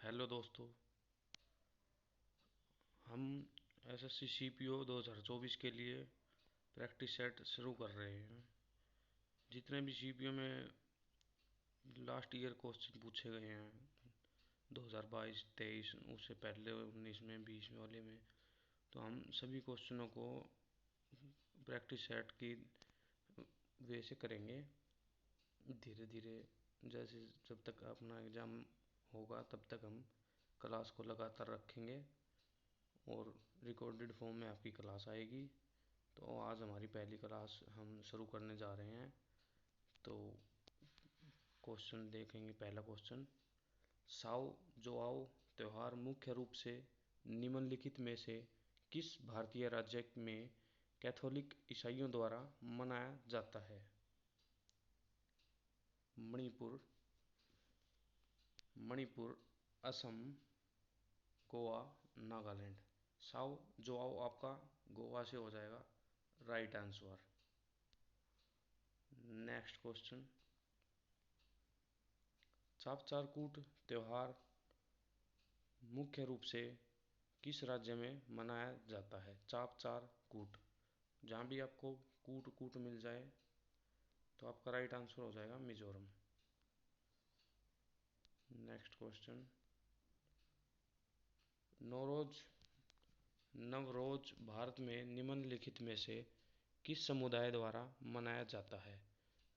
Hello दोस्तों। हम SSC CPO 2024 के लिए प्रैक्टिस सेट शुरू कर रहे हैं। जितने भी सीपीओ में लास्ट ईयर क्वेश्चन पूछे गए हैं 2022-23, उससे पहले 19 में 20 वाले में, तो हम सभी क्वेश्चनों को प्रैक्टिस सेट की वे से करेंगे धीरे धीरे। जैसे जब तक अपना एग्ज़ाम होगा तब तक हम क्लास को लगातार रखेंगे और रिकॉर्डेड फॉर्म में आपकी क्लास आएगी। तो आज हमारी पहली क्लास हम शुरू करने जा रहे हैं। तो क्वेश्चन देखेंगे। पहला क्वेश्चन, साओ जोआओ त्योहार मुख्य रूप से निम्नलिखित में से किस भारतीय राज्य में कैथोलिक ईसाइयों द्वारा मनाया जाता है? मणिपुर, मणिपुर, असम, गोवा, नागालैंड। साओ जोआओ आपका गोवा से हो जाएगा राइट आंसर। नेक्स्ट क्वेश्चन, चापचारकूट त्योहार मुख्य रूप से किस राज्य में मनाया जाता है? चापचारकूट, जहाँ भी आपको कूट कूट मिल जाए तो आपका राइट आंसर हो जाएगा मिजोरम। नेक्स्ट क्वेश्चन, नवरोज, नवरोज भारत में निम्नलिखित में से किस समुदाय द्वारा मनाया जाता है?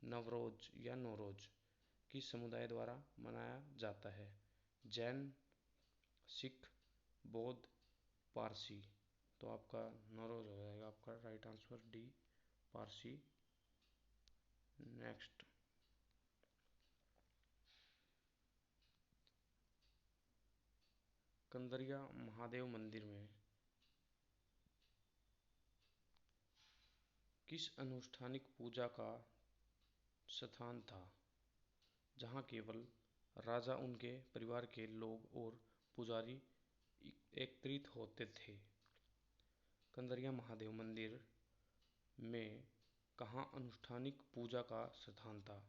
नवरोज या नौरोज किस समुदाय द्वारा मनाया जाता है? जैन, सिख, बौद्ध, पारसी। तो आपका नौरोज हो जाएगा आपका right answer D, Parsi. Next, Kandariya Mahadev मंदिर में किस अनुष्ठानिक पूजा का स्थान था जहाँ केवल राजा, उनके परिवार के लोग और पुजारी एकत्रित होते थे? कंदरिया महादेव मंदिर में कहाँ अनुष्ठानिक पूजा का स्थान था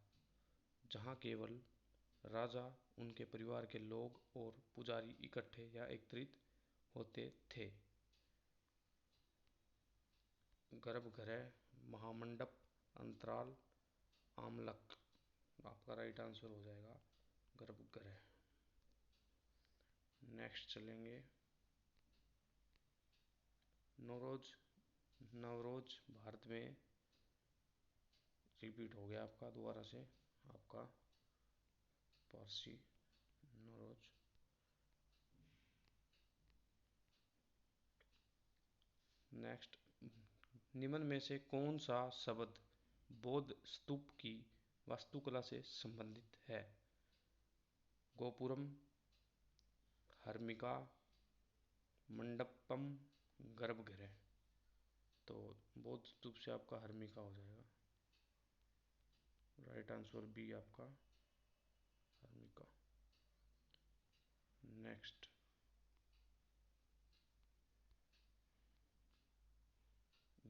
जहाँ केवल राजा, उनके परिवार के लोग और पुजारी इकट्ठे या एकत्रित होते थे? गर्भगृह, महामंडप, अंतराल, आमलक। आपका राइट आंसर हो जाएगा गर्भगृह। नेक्स्ट चलेंगे, नवरोज, नवरोज भारत में रिपीट हो गया आपका दोबारा से, आपका पारसी नवरोज। नेक्स्ट, निम्न में से कौन सा शब्द बौद्ध स्तूप की वास्तुकला से संबंधित है? गोपुरम, हर्मिका, मंडपम, गर्भगृह। तो बौद्ध स्तूप से आपका हर्मिका हो जाएगा राइट आंसर बी, आपका हर्मिका। नेक्स्ट,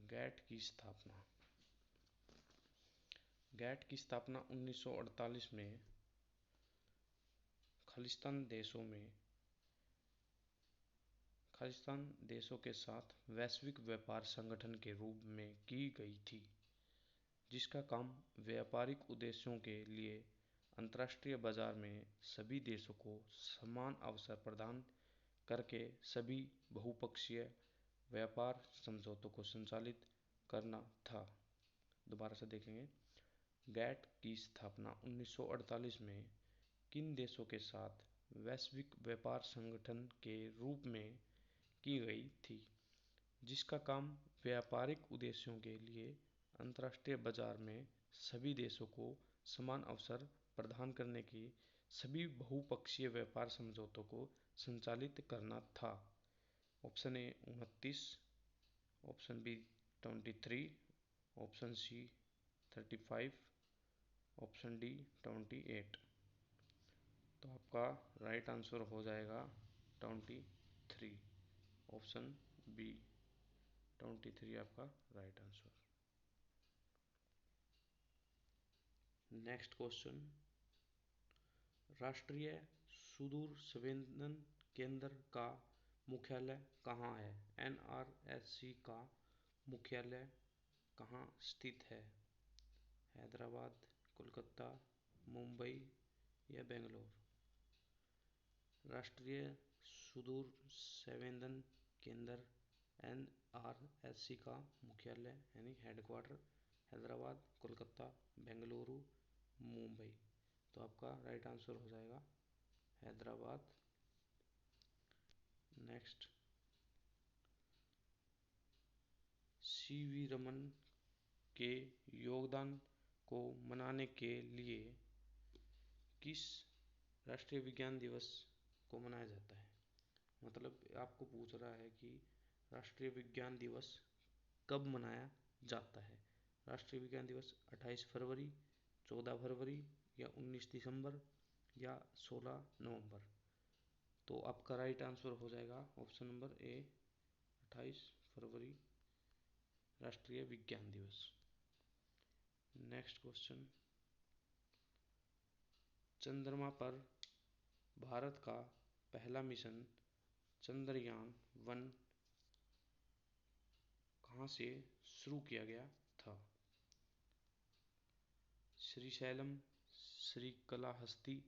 गैट की स्थापना, गैट की स्थापना 1948 में खालिस्तान देशों के साथ वैश्विक व्यापार संगठन के रूप में की गई थी, जिसका काम व्यापारिक उद्देश्यों के लिए अंतर्राष्ट्रीय बाजार में सभी देशों को समान अवसर प्रदान करके सभी बहुपक्षीय व्यापार समझौतों को संचालित करना था। दोबारा से देखेंगे, गैट की स्थापना 1948 में किन देशों के साथ वैश्विक व्यापार संगठन के रूप में की गई थी, जिसका काम व्यापारिक उद्देश्यों के लिए अंतर्राष्ट्रीय बाजार में सभी देशों को समान अवसर प्रदान करने की सभी बहुपक्षीय व्यापार समझौतों को संचालित करना था? Option A 29, option B 23, option C 35, option D 28। तो आपका राइट आंसर हो जाएगा 23, ऑप्शन बी 23 आपका राइट आंसर। नेक्स्ट क्वेश्चन, राष्ट्रीय सुदूर संवेदन केंद्र का मुख्यालय कहाँ है? NRSC का मुख्यालय कहाँ स्थित है? हैदराबाद, कोलकाता, मुंबई या बेंगलोर? राष्ट्रीय सुदूर संवेदन केंद्र NRSC का मुख्यालय यानी हेडक्वार्टर हैदराबाद, कोलकाता, बेंगलुरु, मुंबई। तो आपका राइट आंसर हो जाएगा हैदराबाद। नेक्स्ट, CV रमन के योगदान को मनाने के लिए किस राष्ट्रीय विज्ञान दिवस को मनाया जाता है? मतलब आपको पूछ रहा है कि राष्ट्रीय विज्ञान दिवस कब मनाया जाता है? राष्ट्रीय विज्ञान दिवस 28 फरवरी, 14 फरवरी या 19 दिसंबर या 16 नवंबर? तो आपका राइट आंसर हो जाएगा ऑप्शन नंबर ए, 28 फरवरी राष्ट्रीय विज्ञान दिवस। नेक्स्ट क्वेश्चन, चंद्रमा पर भारत का पहला मिशन चंद्रयान-1 कहाँ से शुरू किया गया था? श्रीशैलम, श्रीकालाहस्ती,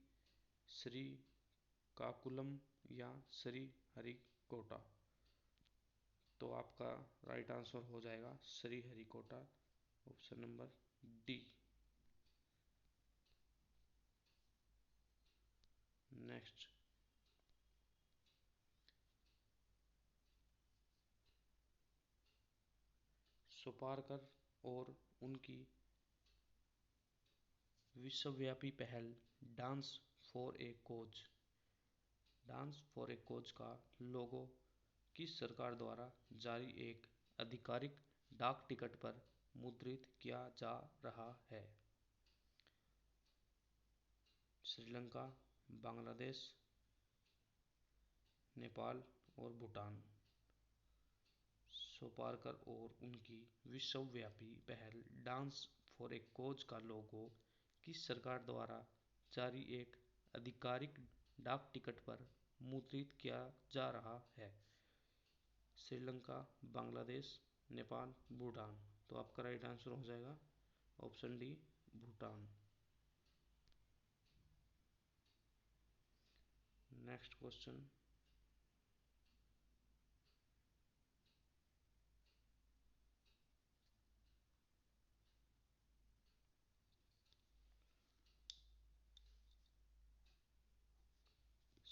श्रीकाकुलम या श्रीहरिकोटा? तो आपका राइट आंसर हो जाएगा Sriharikota, option number D. Next, Soparkar और उनकी विश्वव्यापी पहल डांस फॉर ए कोज का लोगो किस सरकार द्वारा जारी एक आधिकारिक डाक टिकट पर मुद्रित किया जा रहा है? श्रीलंका, बांग्लादेश, नेपाल और भूटान? सोपारकर और उनकी विश्वव्यापी पहल डांस फॉर ए कोज का लोगो किस सरकार द्वारा जारी एक आधिकारिक डाक टिकट पर मुद्रित किया जा रहा है? श्रीलंका, बांग्लादेश, नेपाल, भूटान? तो आपका राइट आंसर हो जाएगा option D, Bhutan. Next question,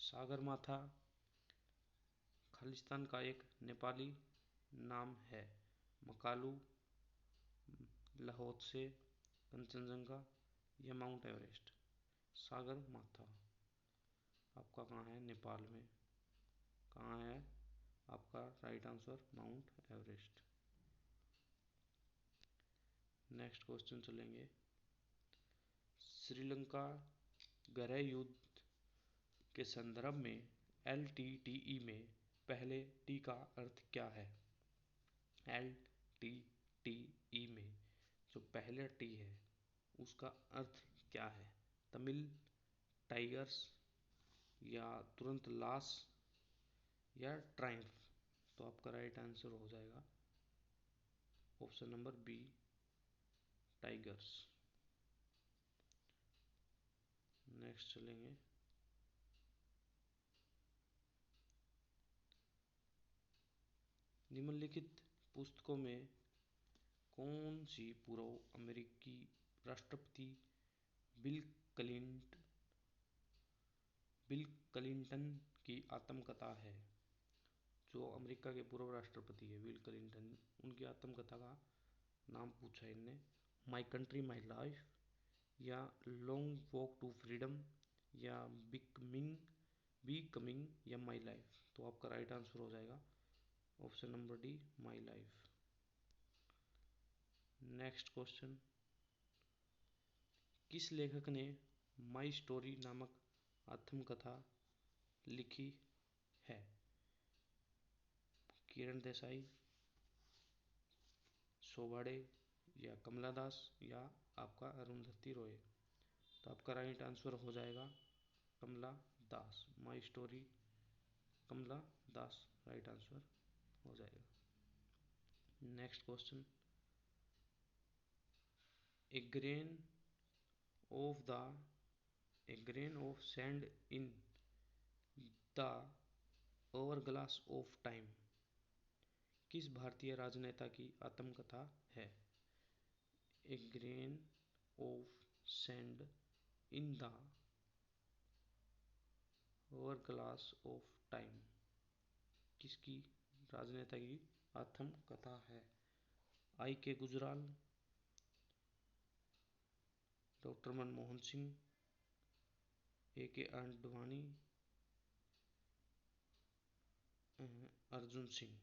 Sagarmatha Khalistan का एक नेपाली नाम है? मकालू, लाहोत्से, कंचनजंगा या माउंट एवरेस्ट? सागरमाथा आपका कहाँ है? नेपाल में। कहाँ है? आपका right answer mount Everest. Next question चलेंगे, श्रीलंका गृह युद्ध के संदर्भ में LTTE में पहले टी का अर्थ क्या है? LTTE में जो पहले टी है उसका अर्थ क्या है? तमिल, टाइगर्स या तुरंत लाश या ट्रायम्फ? तो आपका राइट आंसर हो जाएगा option number B, tigers. Next चलेंगे, निम्नलिखित पुस्तकों में कौन सी पूर्व अमेरिकी राष्ट्रपति बिल क्लिंटन की आत्मकथा है? जो अमेरिका के पूर्व राष्ट्रपति है बिल क्लिंटन, उनकी आत्मकथा का नाम पूछा है इनने। माई कंट्री माई लाइफ या लॉन्ग वॉक टू फ्रीडम या बिकमिंग या माई लाइफ? तो आपका राइट आंसर हो जाएगा option number D, my life. Next question, किस लेखक ने माई स्टोरी नामक आत्मकथा लिखी है? किरण देसाई, शोभा डे या कमला दास या आपका अरुंधति रॉय? तो आपका राइट आंसर हो जाएगा Kamala Das. My story Kamala Das right answer हो जाएगा। Next question, a grain of the a grain of sand in the hourglass of time किस भारतीय राजनेता की आत्मकथा है? A grain of sand in the hourglass of time किसकी राजनेता की आत्मकथा है? I K Gujral, doctor Manmohan Singh, A K Advani, Arjun Singh.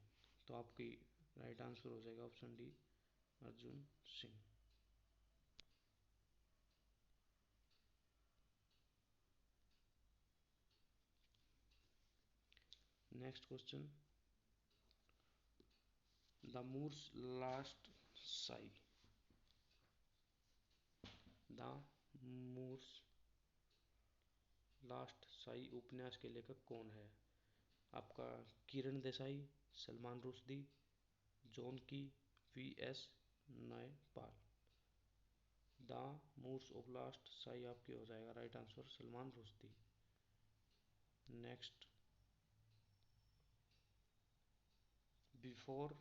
तो आपकी राइट आंसर हो जाएगा option D, Arjun Singh. Next question, the Moor's last sigh the Moor's last sigh उपन्यास के लेखक कौन है? आपका Kiran Desai, Salman Rushdie, John Keay, V S Naipaul. The Moor's of last sigh आपके हो जाएगा right answer Salman Rushdie. Next, before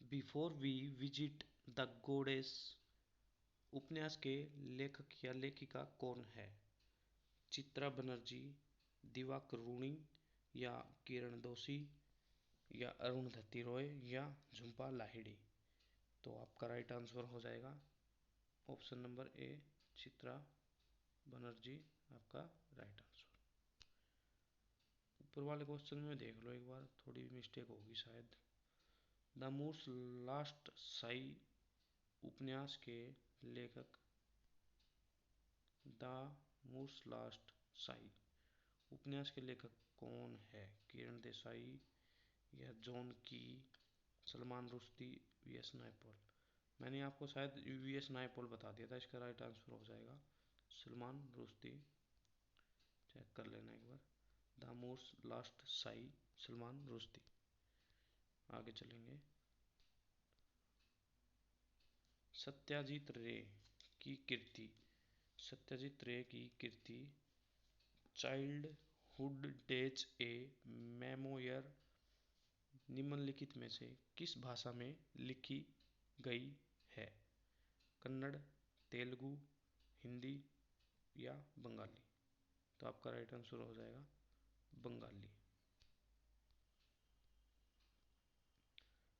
before we visit the goddess उपन्यास के लेखक या लेखिका कौन है? चित्रा बनर्जी, दिवाकर रूणी, या किरण दोषी, या अरुणधति रॉय, या झुंपा लाहिड़ी। तो आपका राइट आंसर हो जाएगा option number A, Chitra Banerjee आपका राइट आंसर। ऊपर वाले क्वेश्चन में देख लो एक बार, थोड़ी मिस्टेक होगी शायद। द मूर्स लास्ट साई उपन्यास के लेखक द मूर्स लास्ट साई उपन्यास के लेखक कौन है? किरण देसाई, या जॉन की, सलमान रुश्दी, वी एस नायपॉल। मैंने आपको शायद वी एस नायपॉल बता दिया था, इसका राइट आंसर हो जाएगा सलमान रुश्दी। चेक कर लेना एक बार। The Moor's last sigh Salman Rushdie. आगे चलेंगे, सत्यजीत रे की कीर्ति सत्यजीत रे की कीर्ति चाइल्डहुड डेज ए मेमोयर निम्नलिखित में से किस भाषा में लिखी गई है? कन्नड़, तेलुगु, हिंदी, या बंगाली। तो आपका राइट आंसर हो जाएगा बंगाली।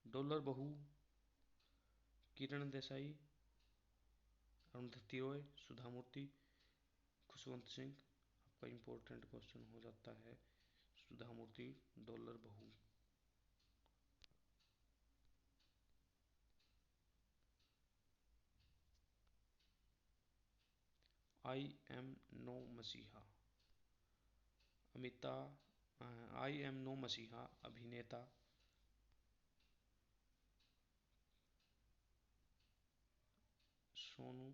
डॉलर बहू, किरण देसाई, अरुंधति रॉय, सुधा मूर्ति, खुशवंत सिंह। आपका इंपॉर्टेंट क्वेश्चन हो जाता है सुधा मूर्ति, डॉलर बहू। आई एम नो मसीहा आई एम नो मसीहा अभिनेता सोनू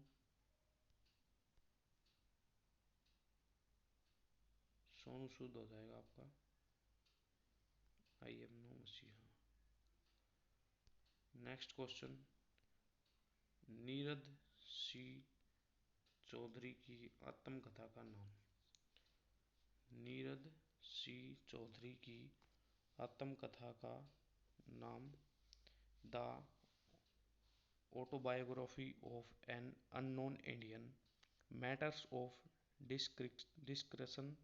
सोनू सूद हो जाएगा आपका आई एम नो मसीहा। नेक्स्ट क्वेश्चन, नीरद सी चौधरी की आत्मकथा का नाम। नीरद सी चौधरी की आत्मकथा का नाम the autobiography of an unknown Indian, matters of description,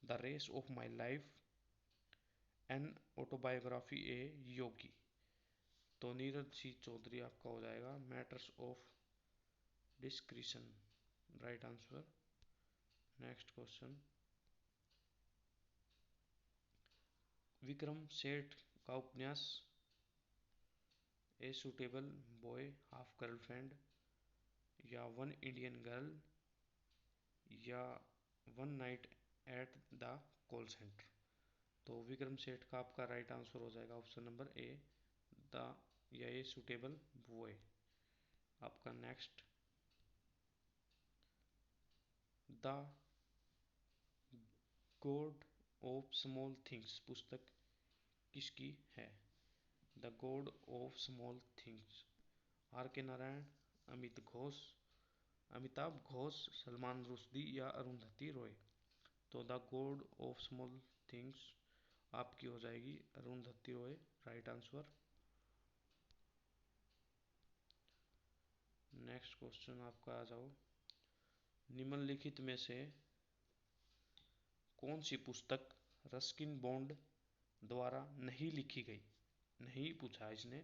the race of my life, an autobiography a yogi. तो नीरज सी चौधरी आपका हो जाएगा matters of description right answer. Next question, Vikram Seth का उपन्यास a suitable boy, half girlfriend, या one Indian girl, या one night at the call centre. तो विक्रम सेठ का आपका राइट आंसर हो जाएगा ऑप्शन नंबर ए, द या ए सुटेबल बॉय। आपका next, the god of small things पुस्तक किसकी है? The god of small things, R K Narayan, Amitabh Ghosh, Salman Rushdie या अरुंधति रॉय। तो the god of small things आपकी हो जाएगी Arundhati Roy, right answer. Next question आपका आ जाओ, निम्नलिखित में से कौन सी पुस्तक रस्किन बॉन्ड द्वारा नहीं लिखी गई? नहीं पूछा इसने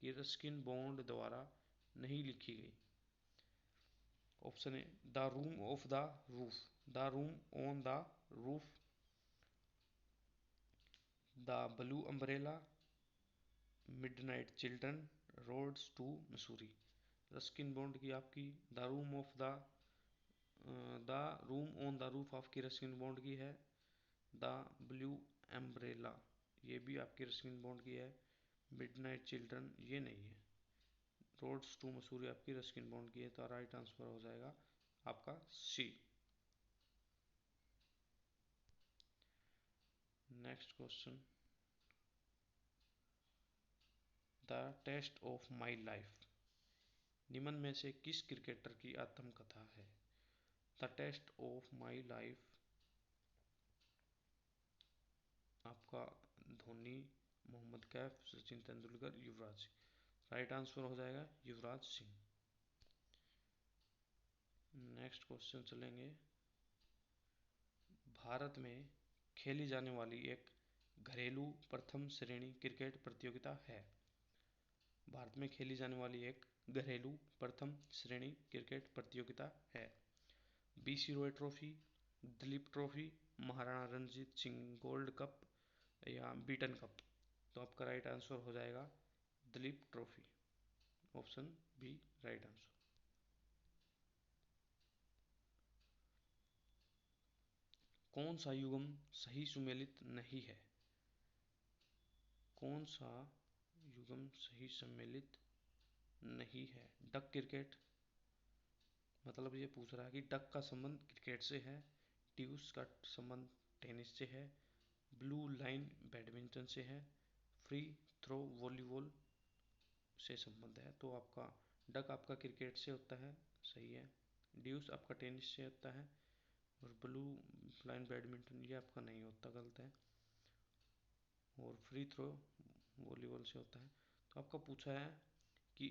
कि रस्किन बॉन्ड द्वारा नहीं लिखी गई। Option A, the room of the roof, the room on the roof, the blue umbrella, midnight children, roads to Mussoorie. Ruskin Bond की आपकी the room on the roof आपकी रस्किन बॉन्ड की है। द ब्लू एम्ब्रेला ये भी आपकी Ruskin Bond की है। मिडनाइट चिल्ड्रन ये नहीं है। रोड्स टू मसूरी आपकी रस्किन बॉन्ड की है। तो राइट आंसर हो जाएगा आपका C. Next question, the test of my life निम्न में से किस क्रिकेटर की आत्मकथा है? The test of my life आपका धोनी, मोहम्मद कैफ, सचिन तेंदुलकर, युवराज सिंह। राइट आंसर हो जाएगा युवराज सिंह। नेक्स्ट क्वेश्चन चलेंगे, भारत में खेली जाने वाली एक घरेलू प्रथम श्रेणी क्रिकेट प्रतियोगिता है। भारत में खेली जाने वाली एक घरेलू प्रथम श्रेणी क्रिकेट प्रतियोगिता है। BC Roy trophy, Dilip trophy, Maharana Ranjit Singh gold cup या बीटन कप। तो आपका राइट आंसर हो जाएगा Dilip trophy, option B right answer. कौन सा युग्म सही सुमेलित नहीं है? कौन सा युग्म सही सम्मिलित नहीं है? डक क्रिकेट, मतलब ये पूछ रहा है कि डक का संबंध क्रिकेट से है, ड्यूस का संबंध टेनिस से है, ब्लू लाइन बैडमिंटन से है, फ्री थ्रो वॉलीबॉल से संबंध है। तो आपका डक आपका क्रिकेट से होता है, सही है। ड्यूस आपका टेनिस से होता है और ब्लू लाइन बैडमिंटन ये आपका नहीं होता, गलत है। और फ्री थ्रो वॉलीबॉल से होता है। तो आपका पूछा है कि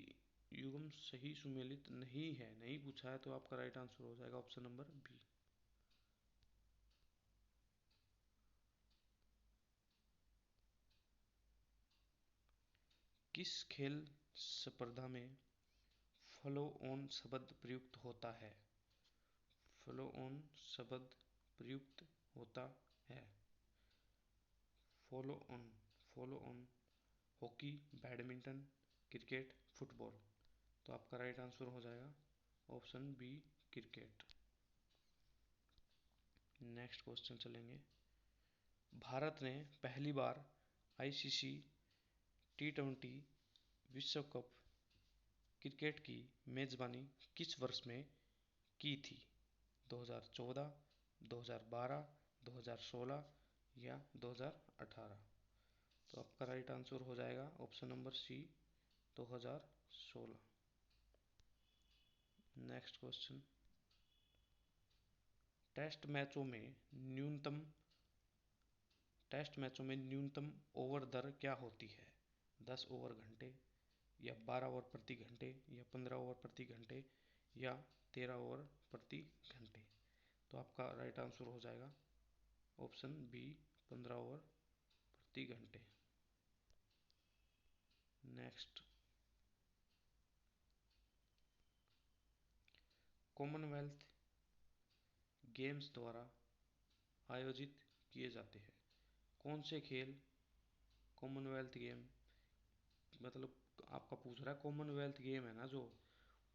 युग्म सही सुमेलित नहीं है, नहीं पूछा है, तो आपका राइट आंसर हो जाएगा ऑप्शन नंबर बी। किस खेल स्पर्धा में फॉलो ऑन शब्द प्रयुक्त होता है? फॉलो ऑन शब्द प्रयुक्त होता है। Follow on, follow on hockey, badminton, cricket, football. तो आपका राइट आंसर हो जाएगा option B cricket. Next question चलेंगे, भारत ने पहली बार आईसीसी टी20 विश्व कप क्रिकेट की मेजबानी किस वर्ष में की थी? 2014, 2012, 2016 या 2018। तो आपका राइट आंसर हो जाएगा option number C 2016। Next question, test मैचों में न्यूनतम टेस्ट मैचों में न्यूनतम ओवर दर क्या होती है? 10 ओवर घंटे या 12 ओवर प्रति घंटे या 15 ओवर प्रति घंटे या 13 ओवर प्रति घंटे। तो आपका राइट आंसर हो जाएगा ऑप्शन बी 15 ओवर प्रति घंटे। नेक्स्ट, कॉमनवेल्थ गेम्स द्वारा आयोजित किए जाते हैं कौन से खेल? कॉमनवेल्थ गेम मतलब आपका पूछ रहा है कॉमनवेल्थ गेम है ना जो,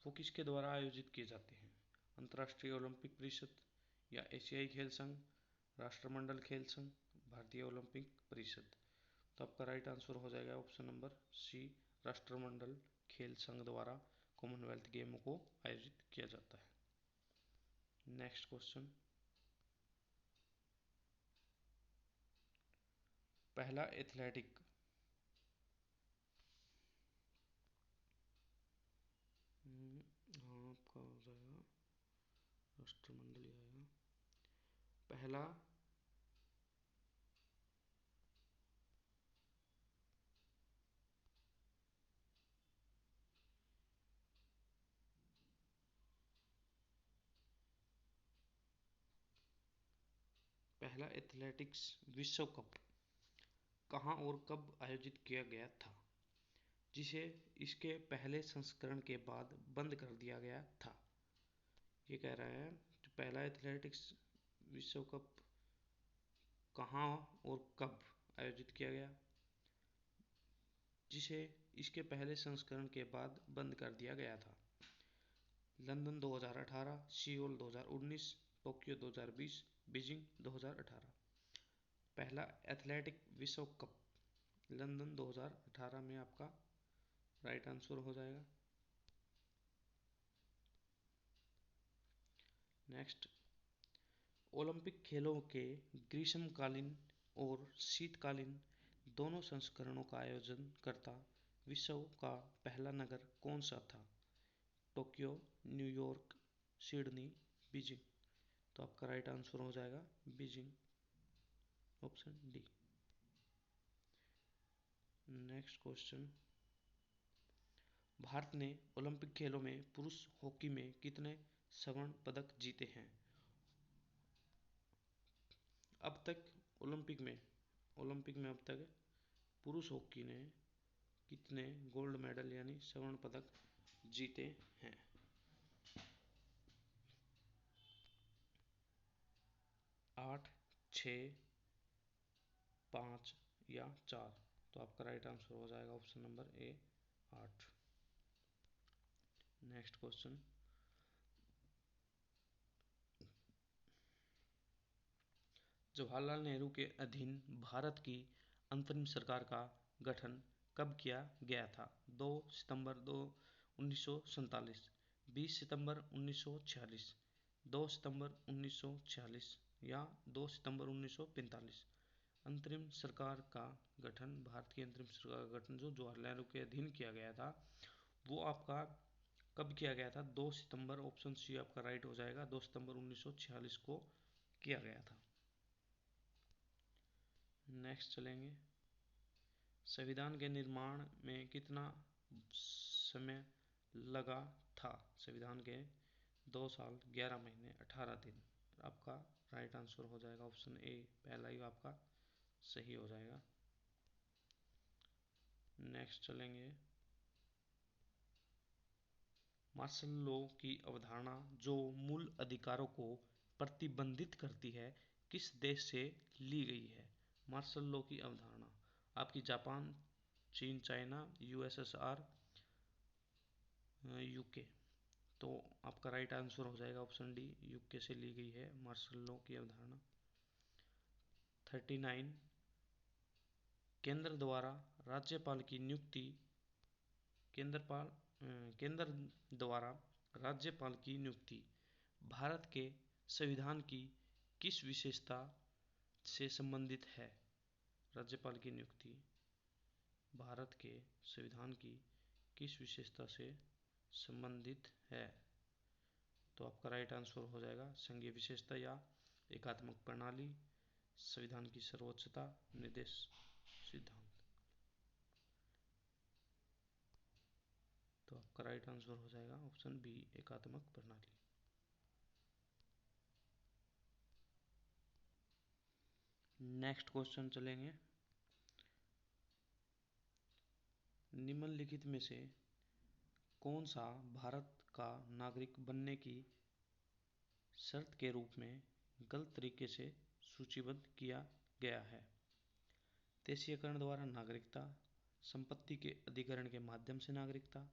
वो किसके द्वारा आयोजित किए जाते हैं? अंतर्राष्ट्रीय ओलंपिक परिषद या एशियाई खेल संघ, राष्ट्रमंडल खेल संघ, भारतीय ओलंपिक परिषद। तो आपका राइट आंसर हो जाएगा ऑप्शन नंबर सी राष्ट्रमंडल खेल संघ द्वारा कॉमनवेल्थ गेमों को आयोजित किया जाता है। नेक्स्ट क्वेश्चन, पहला एथलेटिक आपका हो जाएगा राष्ट्रमंडल आएगा। पहला पहला एथलेटिक्स विश्व कप कहाँ और कब आयोजित किया गया था, जिसे इसके पहले संस्करण के बाद बंद कर दिया गया था। ये कह रहा है कि पहला एथलेटिक्स विश्व कप कहाँ और कब आयोजित किया गया, जिसे इसके पहले संस्करण के बाद बंद कर दिया गया था। London 2018, Seoul 2019, Tokyo 2020, Beijing 2018। पहला एथलेटिक विश्व कप लंदन 2018 में आपका राइट आंसर हो जाएगा। नेक्स्ट, ओलंपिक खेलों के ग्रीष्मकालीन और शीतकालीन दोनों संस्करणों का आयोजन करता विश्व का पहला नगर कौन सा था? Tokyo, New York, Sydney, Beijing. तो आपका राइट आंसर हो जाएगा Beijing, option D. Next question, Bharat ने ओलंपिक खेलों में पुरुष हॉकी में कितने स्वर्ण पदक जीते हैं? अब तक ओलंपिक में अब तक पुरुष हॉकी ने कितने गोल्ड मेडल यानी स्वर्ण पदक जीते हैं? 8, 6, 5 या 4। तो आपका राइट आंसर हो जाएगा option number A, 8। Next question, Jawaharlal Nehru के अधीन भारत की अंतरिम सरकार का गठन कब किया गया था? 2 सितंबर 1947, 20 सितंबर 1946, 2 सितंबर 1946 या 2 सितंबर 1945। अंतरिम सरकार का गठन, भारत की अंतरिम सरकार का गठन जो जवाहरलाल नेहरू के अधीन किया गया था, वो आपका कब किया गया था? 2 सितंबर, ऑप्शन सी आपका राइट हो जाएगा। 2 सितंबर 1946 को किया गया था। नेक्स्ट चलेंगे, संविधान के निर्माण में कितना समय लगा था? संविधान के 2 साल 11 महीने 18 दिन। आपका राइट आंसर हो जाएगा ऑप्शन ए, पहला ही आपका सही हो जाएगा। नेक्स्ट चलेंगे, मार्शल लॉ की अवधारणा जो मूल अधिकारों को प्रतिबंधित करती है किस देश से ली गई है? मार्शल लॉ की अवधारणा आपकी जापान, चीन, चाइना, यूएसएसआर, यूके। तो आपका राइट आंसर हो जाएगा ऑप्शन डी, यूके से ली गई है मार्शल लॉ की अवधारणा। 39, केंद्र द्वारा राज्यपाल की नियुक्ति केंद्र द्वारा राज्यपाल की नियुक्ति भारत के संविधान की किस विशेषता से संबंधित है? राज्यपाल की नियुक्ति भारत के संविधान की किस विशेषता से संबंधित है? तो आपका राइट आंसर हो जाएगा संघीय विशेषता या एकात्मक प्रणाली, संविधान की सर्वोच्चता, निर्देश सिद्धांत। तो आपका राइट आंसर हो जाएगा ऑप्शन बी, एकात्मक प्रणाली। नेक्स्ट क्वेश्चन चलेंगे, निम्नलिखित में से कौन सा भारत का नागरिक बनने की शर्त के रूप में गलत तरीके से सूचीबद्ध किया गया है? देशीयकरण द्वारा नागरिकता, संपत्ति के अधिग्रहण के माध्यम से नागरिकता,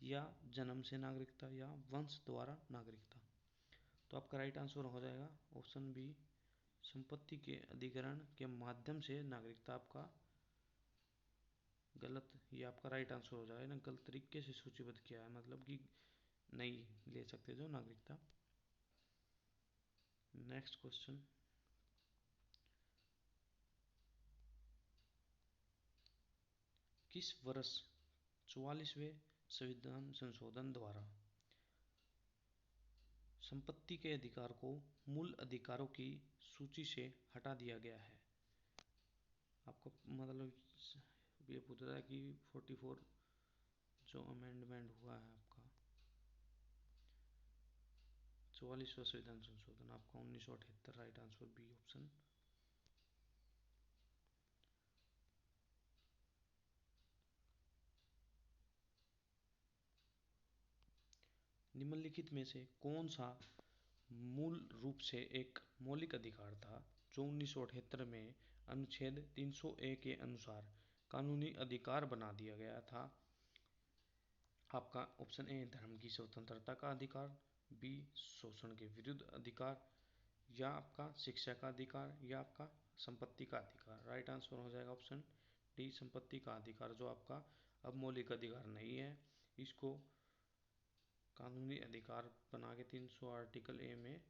या जन्म से नागरिकता, या वंश द्वारा नागरिकता। तो आपका राइट आंसर हो जाएगा ऑप्शन बी, संपत्ति के अधिग्रहण के माध्यम से नागरिकता आपका गलत, ये आपका राइट आंसर हो जाएगा ना, गलत तरीके से सूचीबद्ध किया है, मतलब कि नहीं ले सकते जो नागरिकता। नेक्स्ट क्वेश्चन, किस वर्ष 44वें संविधान संशोधन द्वारा संपत्ति के अधिकार को मूल अधिकारों की सूची से हटा दिया गया है? आपको मतलब ये पूछ रहा है कि 44 जो अमेंडमेंट हुआ है आपका 44वां संविधान संशोधन, आपका 1978, राइट आंसर बी ऑप्शन। निम्नलिखित में से कौन सा मूल रूप से एक मौलिक अधिकार था जो 1978 में अनुच्छेद 300A के अनुसार कानूनी अधिकार बना दिया गया था? आपका ऑप्शन ए धर्म की स्वतंत्रता का अधिकार, बी शोषण के विरुद्ध अधिकार, या आपका शिक्षा का अधिकार, या आपका संपत्ति का अधिकार। राइट आंसर हो जाएगा ऑप्शन डी संपत्ति का अधिकार, जो आपका अब मौलिक अधिकार नहीं है, इसको कानूनी अधिकार बना के 300 आर्टिकल ए में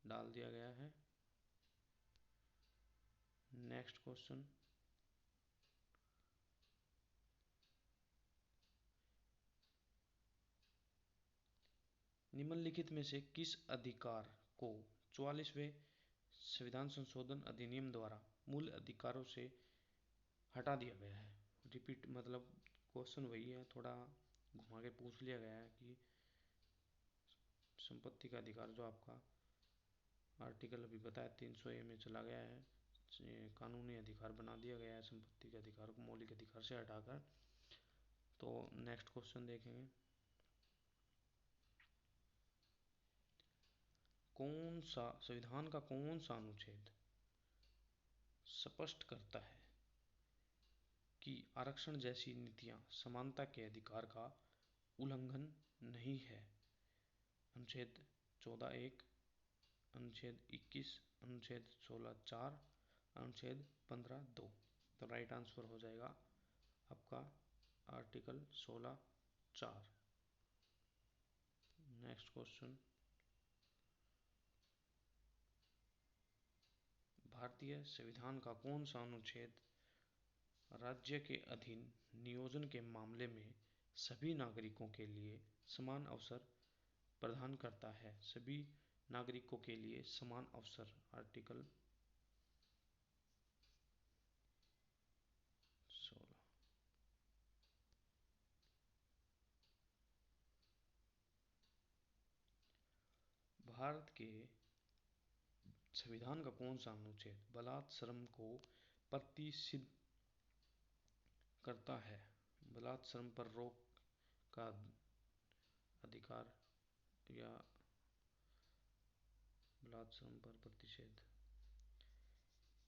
डाल दिया गया है। नेक्स्ट क्वेश्चन, निम्नलिखित में से किस अधिकार को 44वें संविधान संशोधन अधिनियम द्वारा मूल अधिकारों से हटा दिया गया है? रिपीट मतलब क्वेश्चन वही है, थोड़ा घुमा के पूछ लिया गया है कि संपत्ति का अधिकार जो आपका आर्टिकल अभी बताया 300A में चला गया है, कानूनी अधिकार बना दिया गया है संपत्ति के अधिकार को मौलिक अधिकार से हटाकर। तो नेक्स्ट क्वेश्चन देखेंगे, कौन सा संविधान का कौन सा अनुच्छेद स्पष्ट करता है कि आरक्षण जैसी नीतियां समानता के अधिकार का उल्लंघन नहीं है? अनुच्छेद 14(1), अनुच्छेद 21, अनुच्छेद 16(4), अनुच्छेद 15(2)। तो राइट आंसर हो जाएगा आपका आर्टिकल 16(4). नेक्स्ट क्वेश्चन, भारतीय संविधान का कौन सा अनुच्छेद राज्य के अधीन नियोजन के मामले में सभी नागरिकों के लिए समान अवसर प्रदान करता है? सभी नागरिकों के लिए समान अवसर, आर्टिकल 16। भारत के संविधान का कौन सा अनुच्छेद बलात्श्रम को प्रतिषिद्ध करता है? बलात्श्रम पर रोक का अधिकार या बलात्श्रम पर प्रतिषेध,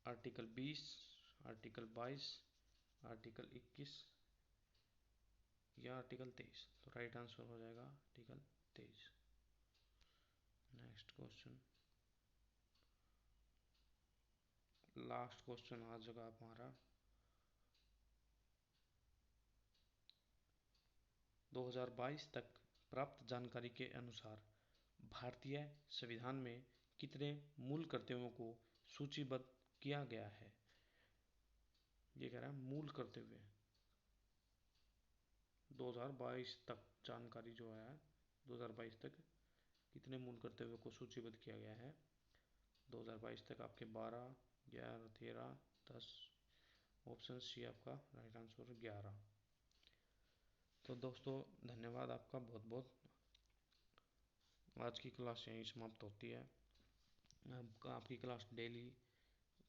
आर्टिकल 20, आर्टिकल 22, आर्टिकल 21 या आर्टिकल 23। तो राइट आंसर हो जाएगा article 23। Next question, last question आ जाएगा हमारा 2022 तक प्राप्त जानकारी के अनुसार भारतीय संविधान में कितने मूल कर्तव्यों को सूचीबद्ध किया गया है? ये कह रहा है मूल कर्तव्य 2022 तक जानकारी जो है 2022 तक कितने मूल कर्तव्यों को सूचीबद्ध किया गया है? 2022 तक आपके 12, 11, 13, 10, ऑप्शन सी आपका राइट आंसर 11। तो दोस्तों धन्यवाद आपका बहुत बहुत। आज की क्लास यहीं समाप्त होती है। आपकी क्लास डेली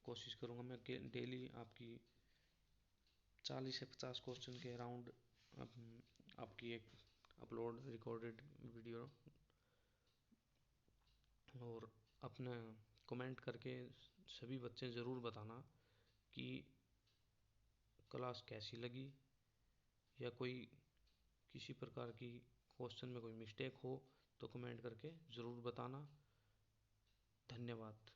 कोशिश करूँगा मैं कि डेली आपकी 40 से 50 क्वेश्चन के अराउंड आपकी एक अपलोड रिकॉर्डेड वीडियो, और अपना कमेंट करके सभी बच्चे ज़रूर बताना कि क्लास कैसी लगी, या कोई किसी प्रकार की क्वेश्चन में कोई मिस्टेक हो तो कमेंट करके ज़रूर बताना। धन्यवाद।